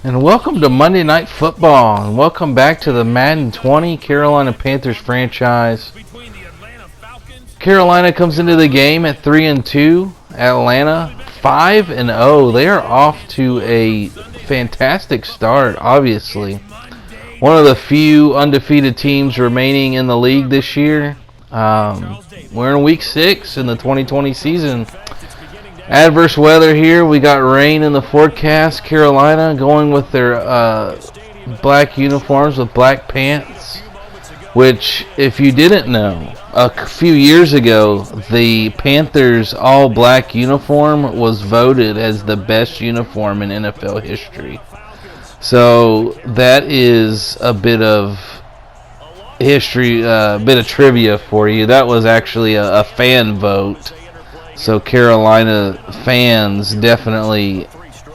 And welcome to Monday Night Football, and welcome back to the Madden 20 Carolina Panthers franchise. Carolina comes into the game at 3-2. Atlanta 5-0. They are off to a fantastic start, obviously. One of the few undefeated teams remaining in the league this year. We're in week 6 in the 2020 season. Adverse weather here. We got rain in the forecast. Carolina going with their black uniforms with black pants, which, if you didn't know, a few years ago, the Panthers all-black uniform was voted as the best uniform in NFL history. So that is a bit of history, a bit of trivia for you. That was actually a fan vote. So Carolina fans definitely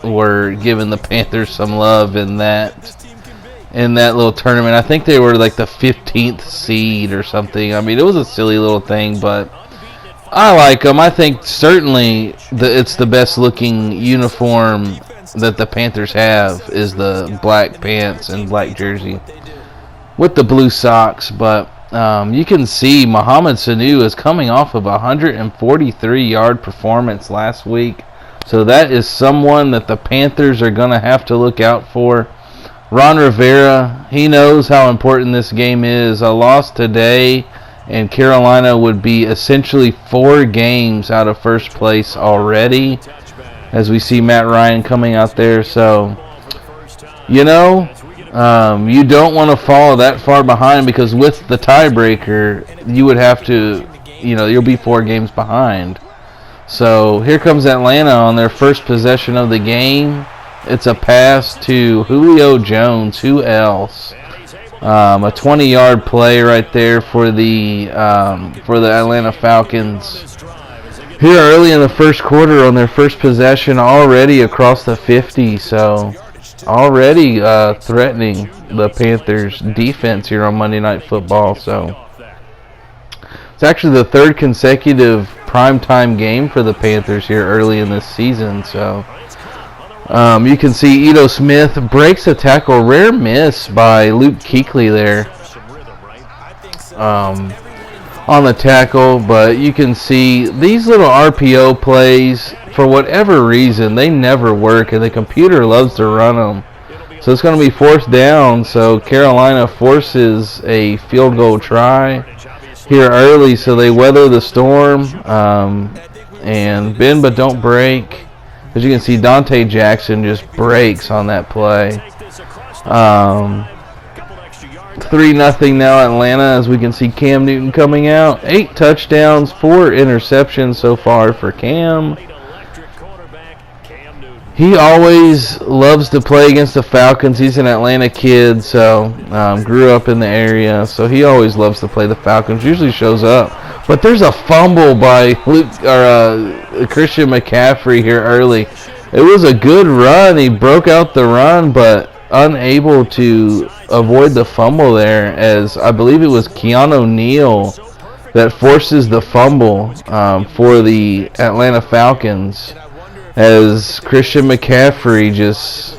were giving the Panthers some love in that little tournament. I think they were like the 15th seed or something. I mean, it was a silly little thing, but I like them. I think certainly it's the best looking uniform that the Panthers have is the black pants and black jersey with the blue socks, but you can see Mohamed Sanu is coming off of a 143-yard performance last week. So that is someone that the Panthers are going to have to look out for. Ron Rivera, he knows how important this game is. A loss today, and Carolina would be essentially 4 games out of first place already, as we see Matt Ryan coming out there. So, you don't want to fall that far behind, because with the tiebreaker, you would have to, you'll be 4 games behind. So here comes Atlanta on their first possession of the game. It's a pass to Julio Jones. Who else? A 20-yard play right there for the Atlanta Falcons. Here early in the first quarter on their first possession, already across the 50. So already threatening the Panthers defense here on Monday Night Football. So it's actually the 3rd consecutive primetime game for the Panthers here early in this season. So you can see Ito Smith breaks a tackle. Rare miss by Luke Kuechly there on the tackle, but you can see these little RPO plays, for whatever reason, they never work, and the computer loves to run them. So it's going to be 4th down, so Carolina forces a field goal try here early, so they weather the storm and bend but don't break. As you can see, Dante Jackson just breaks on that play. 3-0 now Atlanta, as we can see Cam Newton coming out. 8 touchdowns, 4 interceptions so far for Cam. He always loves to play against the Falcons. He's an Atlanta kid, so grew up in the area, so he always loves to play the Falcons. Usually shows up. But there's a fumble by Christian McCaffrey here early. It was a good run. He broke out the run, but unable to avoid the fumble there, as I believe it was Keanu Neal that forces the fumble for the Atlanta Falcons, as Christian McCaffrey just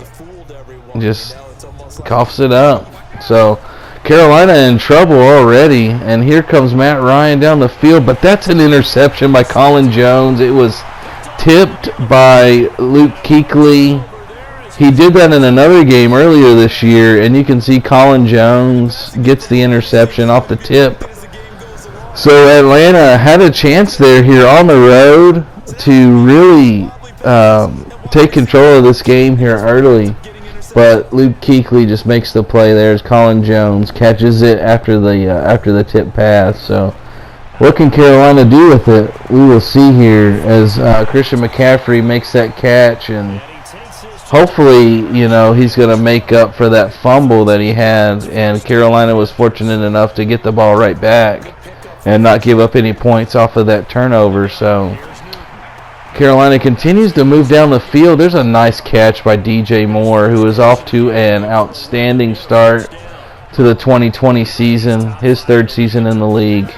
coughs it up. So Carolina in trouble already, and here comes Matt Ryan down the field, but that's an interception by Colin Jones. It was tipped by Luke Kuechly. He did that in another game earlier this year, and you can see Colin Jones gets the interception off the tip. So Atlanta had a chance there here on the road to really take control of this game here early. But Luke Kuechly just makes the play there as Colin Jones catches it after the tip pass. So what can Carolina do with it? We will see here as Christian McCaffrey makes that catch, and hopefully, he's going to make up for that fumble that he had. And Carolina was fortunate enough to get the ball right back and not give up any points off of that turnover. So Carolina continues to move down the field. There's a nice catch by DJ Moore, who is off to an outstanding start to the 2020 season, his 3rd season in the league,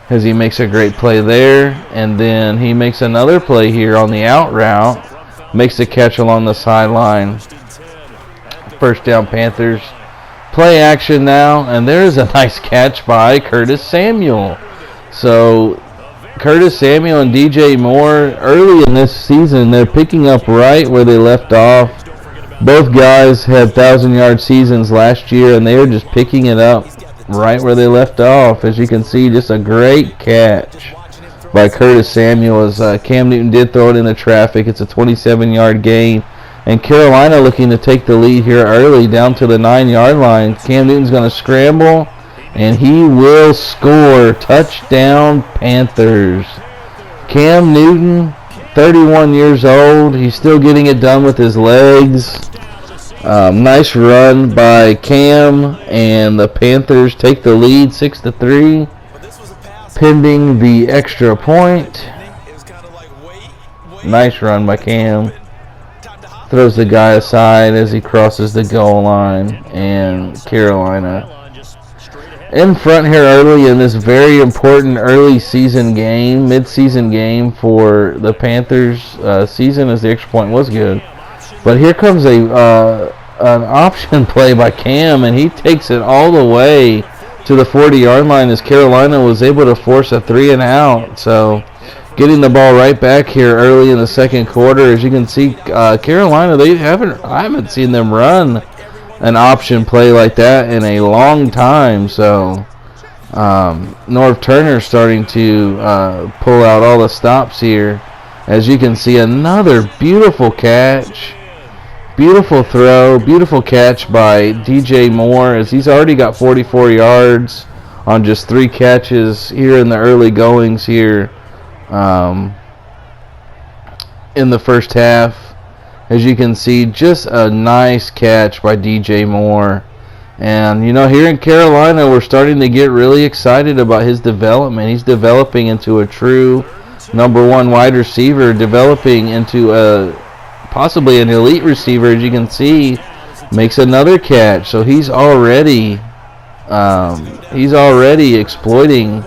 as he makes a great play there. And then he makes another play here on the out route makes the catch along the sideline. First down, Panthers. Play action now, and there's a nice catch by Curtis Samuel. So Curtis Samuel and DJ Moore, early in this season, they're picking up right where they left off. Both guys had 1,000-yard seasons last year, and they are just picking it up right where they left off. As you can see, just a great catch by Curtis Samuel as Cam Newton did throw it into traffic. It's a 27-yard gain. And Carolina looking to take the lead here early down to the 9-yard line. Cam Newton's going to scramble, and he will score. Touchdown, Panthers. Cam Newton, 31 years old. He's still getting it done with his legs. Nice run by Cam, and the Panthers take the lead 6-3, pending the extra point. Nice run by Cam. Throws the guy aside as he crosses the goal line, and Carolina in front here early in this very important early season game, mid-season game for the Panthers season, as the extra point was good. But here comes an option play by Cam, and he takes it all the way to the 40-yard line as Carolina was able to force a 3-and-out. So getting the ball right back here early in the second quarter. As you can see, Carolina, I haven't seen them run an option play like that in a long time. So Norv Turner starting to pull out all the stops here. As you can see, another beautiful catch. Beautiful throw, beautiful catch by DJ Moore, as he's already got 44 yards on just 3 catches here in the early goings here. In the first half. As you can see, just a nice catch by DJ Moore. And here in Carolina, we're starting to get really excited about his development. He's developing into a true number 1 wide receiver, developing into possibly an elite receiver. As you can see, makes another catch. So he's already exploiting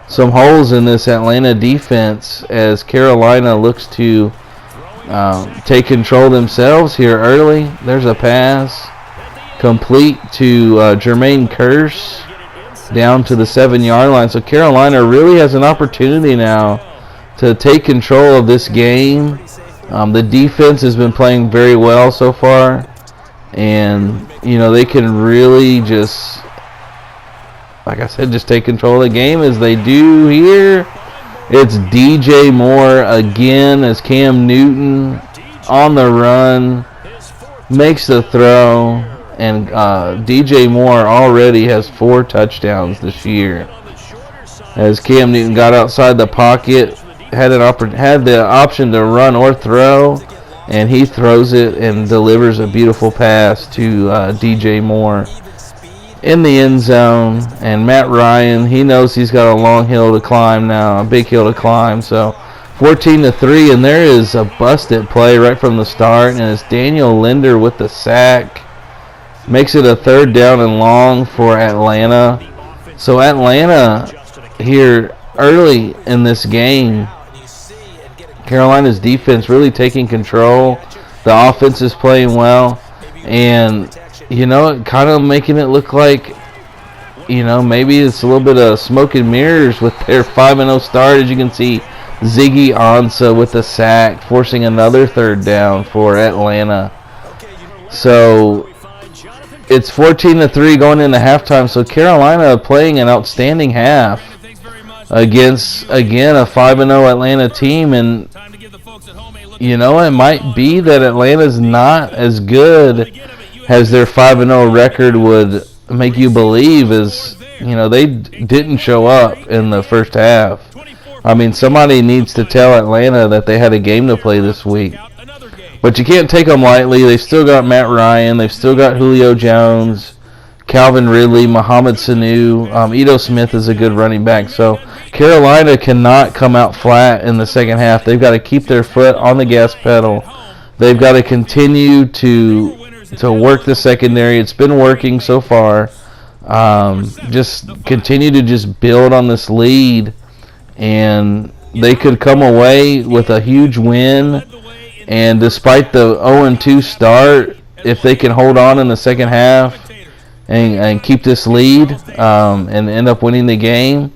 some holes in this Atlanta defense as Carolina looks to take control themselves here early. There's a pass complete to Jermaine Kearse down to the 7-yard line. So Carolina really has an opportunity now to take control of this game. The defense has been playing very well so far, and they can really just, like I said, just take control of the game as they do here. It's DJ Moore again as Cam Newton on the run makes the throw, and DJ Moore already has 4 touchdowns this year. As Cam Newton got outside the pocket, had the option to run or throw, and he throws it and delivers a beautiful pass to DJ Moore in the end zone. And Matt Ryan, he knows he's got a long hill to climb now, a big hill to climb. So 14-3, and there is a busted play right from the start, and it's Daniel Linder with the sack. Makes it a 3rd down and long for Atlanta. So Atlanta here early in this game, Carolina's defense really taking control. The offense is playing well, and kind of making it look like, maybe it's a little bit of smoke and mirrors with their 5-0 start. As you can see, Ziggy Ansah with the sack, forcing another 3rd down for Atlanta. So it's 14-3 going into halftime. So Carolina playing an outstanding half against, again, a 5-0 Atlanta team. And it might be that Atlanta's not as good as their 5-0 record would make you believe, as they didn't show up in the first half. I mean, somebody needs to tell Atlanta that they had a game to play this week. But you can't take them lightly. They've still got Matt Ryan. They've still got Julio Jones, Calvin Ridley, Mohamed Sanu. Ito Smith is a good running back. So Carolina cannot come out flat in the second half. They've got to keep their foot on the gas pedal. They've got to continue to work the secondary. It's been working so far. Just continue to just build on this lead, and they could come away with a huge win And despite the 0-2 start, if they can hold on in the second half and keep this lead and end up winning the game,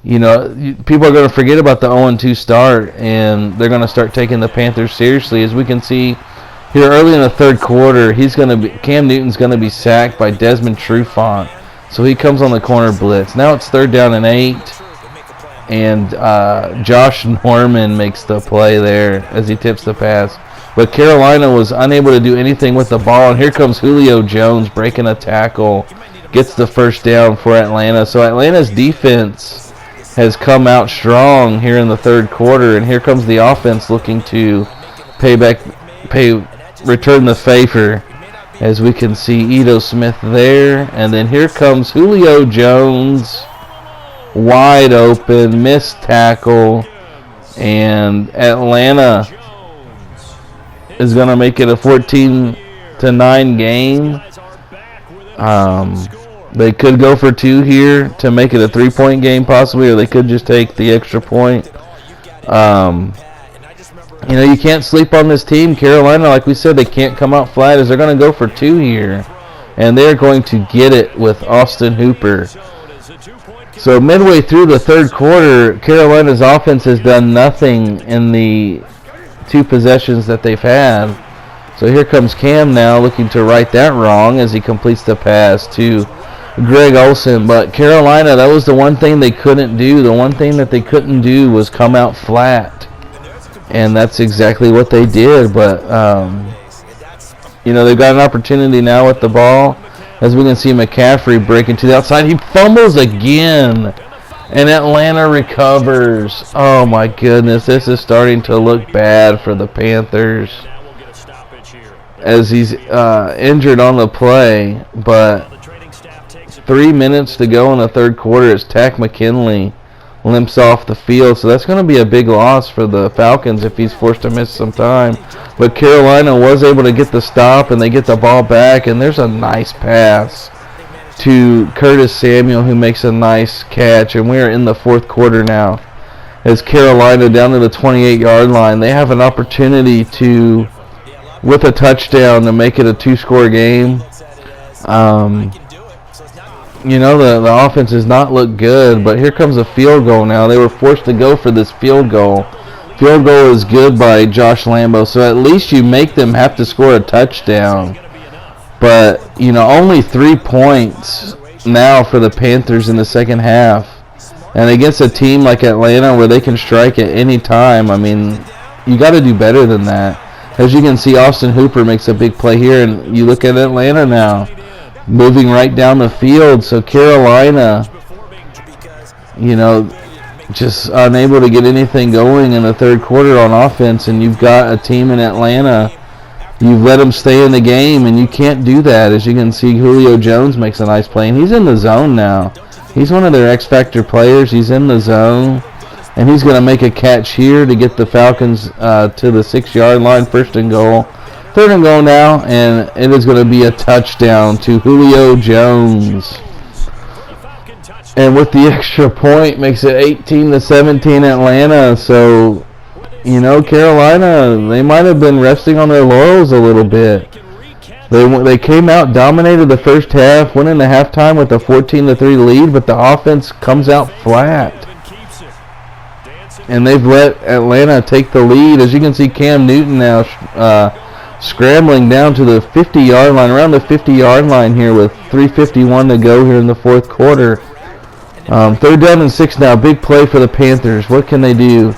you know, people are going to forget about the 0-2 start, and they're going to start taking the Panthers seriously. As we can see here early in the third quarter, Cam Newton's going to be sacked by Desmond Trufant. So he comes on the corner blitz. Now it's 3rd down and 8, and Josh Norman makes the play there as he tips the pass. But Carolina was unable to do anything with the ball, and here comes Julio Jones breaking a tackle, gets the first down for Atlanta. So Atlanta's defense has come out strong here in the third quarter, and here comes the offense looking to return the favor, as we can see Ito Smith there, and then here comes Julio Jones, wide open, missed tackle, and Atlanta is going to make it a 14-9 game. They could go for 2 here to make it a 3-point game possibly, or they could just take the extra point. You know, you can't sleep on this team. Carolina, like we said, they can't come out flat, as they're going to go for 2 here. And they're going to get it with Austin Hooper. So midway through the third quarter, Carolina's offense has done nothing in the 2 possessions that they've had. So here comes Cam now looking to right that wrong as he completes the pass to Greg Olsen. But Carolina, that was the one thing they couldn't do. The one thing that they couldn't do was come out flat. And that's exactly what they did. But, you know, they've got an opportunity now with the ball. As we can see McCaffrey breaking to the outside. He fumbles again. And Atlanta recovers. Oh, my goodness. This is starting to look bad for the Panthers, as he's injured on the play. But 3 minutes to go in the third quarter as Tack McKinley limps off the field. So that's going to be a big loss for the Falcons if he's forced to miss some time. But Carolina was able to get the stop, and they get the ball back. And there's a nice pass to Curtis Samuel, who makes a nice catch. And we're in the fourth quarter now, as Carolina down to the 28-yard line. They have an opportunity to, with a touchdown, to make it a 2-score game. You know, the offense does not look good, but here comes a field goal now. They were forced to go for this field goal. Field goal is good by Josh Lambo, so at least you make them have to score a touchdown. But, you know, only 3 points now for the Panthers in the second half. And against a team like Atlanta where they can strike at any time, I mean, you got to do better than that. As you can see, Austin Hooper makes a big play here, and you look at Atlanta now, moving right down the field. So Carolina, you know, just unable to get anything going in the third quarter on offense, and you've got a team in Atlanta. You've let them stay in the game, and you can't do that. As you can see, Julio Jones makes a nice play, and he's in the zone now. He's one of their X-Factor players. He's in the zone, and he's going to make a catch here to get the Falcons to the 6-yard line, 1st and goal. 3rd and goal now, and it is going to be a touchdown to Julio Jones. And with the extra point, makes it 18-17 Atlanta. So, you know, Carolina, they might have been resting on their laurels a little bit. They came out, dominated the first half, went into halftime with a 14-3 lead, but the offense comes out flat. And they've let Atlanta take the lead. As you can see, Cam Newton now scrambling down to the 50-yard line, around the 50-yard line here with 3:51 to go here in the fourth quarter. 3rd down and 6 now. Big play for the Panthers. What can they do?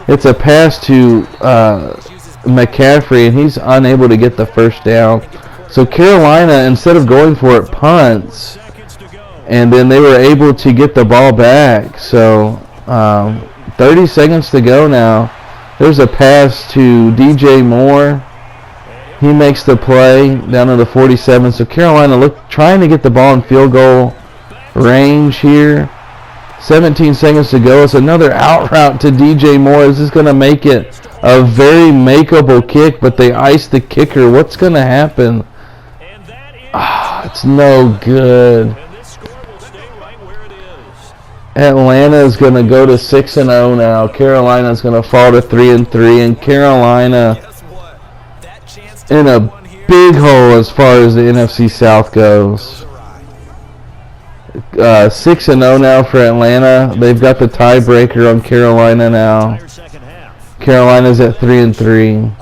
It's a pass to McCaffrey, and he's unable to get the first down. So Carolina, instead of going for it, punts, and then they were able to get the ball back. So 30 seconds to go now. There's a pass to DJ Moore. He makes the play down to the 47. So Carolina trying to get the ball in field goal range here. 17 seconds to go. It's another out route to DJ Moore. Is this going to make it a very makeable kick? But they ice the kicker. What's going to happen? It's no good. Atlanta is going to go to 6-0 now. Carolina is going to fall to 3-3, and Carolina in a big hole as far as the NFC South goes. 6-0 now for Atlanta. They've got the tiebreaker on Carolina now. Carolina's at 3-3.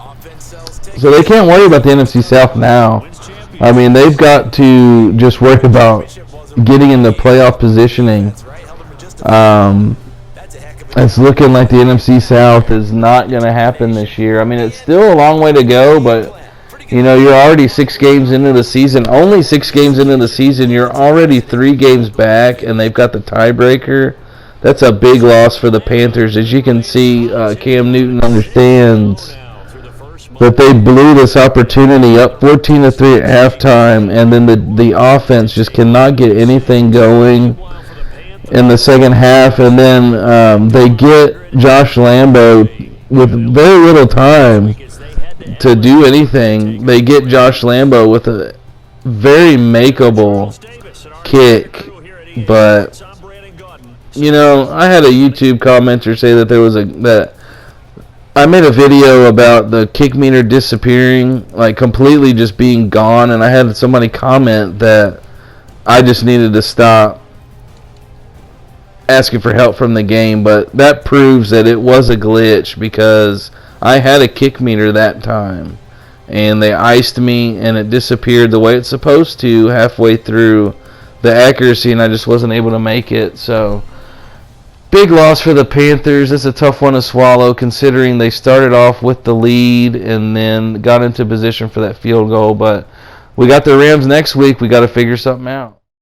So they can't worry about the NFC South now. I mean, they've got to just worry about getting in the playoff positioning. It's looking like the NFC South is not going to happen this year. I mean, it's still a long way to go, but you know, you're already 6 games into the season. Only 6 games into the season, you're already 3 games back, and they've got the tiebreaker. That's a big loss for the Panthers. As you can see, Cam Newton understands that they blew this opportunity up 14-3 at halftime, and then the offense just cannot get anything going in the second half, and then they get Josh Lambo with very little time to do anything. They get Josh Lambo with a very makeable kick, but you know, I had a YouTube commenter say that that I made a video about the kick meter disappearing, like completely just being gone, and I had somebody comment that I just needed to stop asking for help from the game, but that proves that it was a glitch, because I had a kick meter that time and they iced me and it disappeared the way it's supposed to halfway through the accuracy, and I just wasn't able to make it. So big loss for the Panthers. It's a tough one to swallow, considering they started off with the lead and then got into position for that field goal. But we got the Rams next week. We got to figure something out.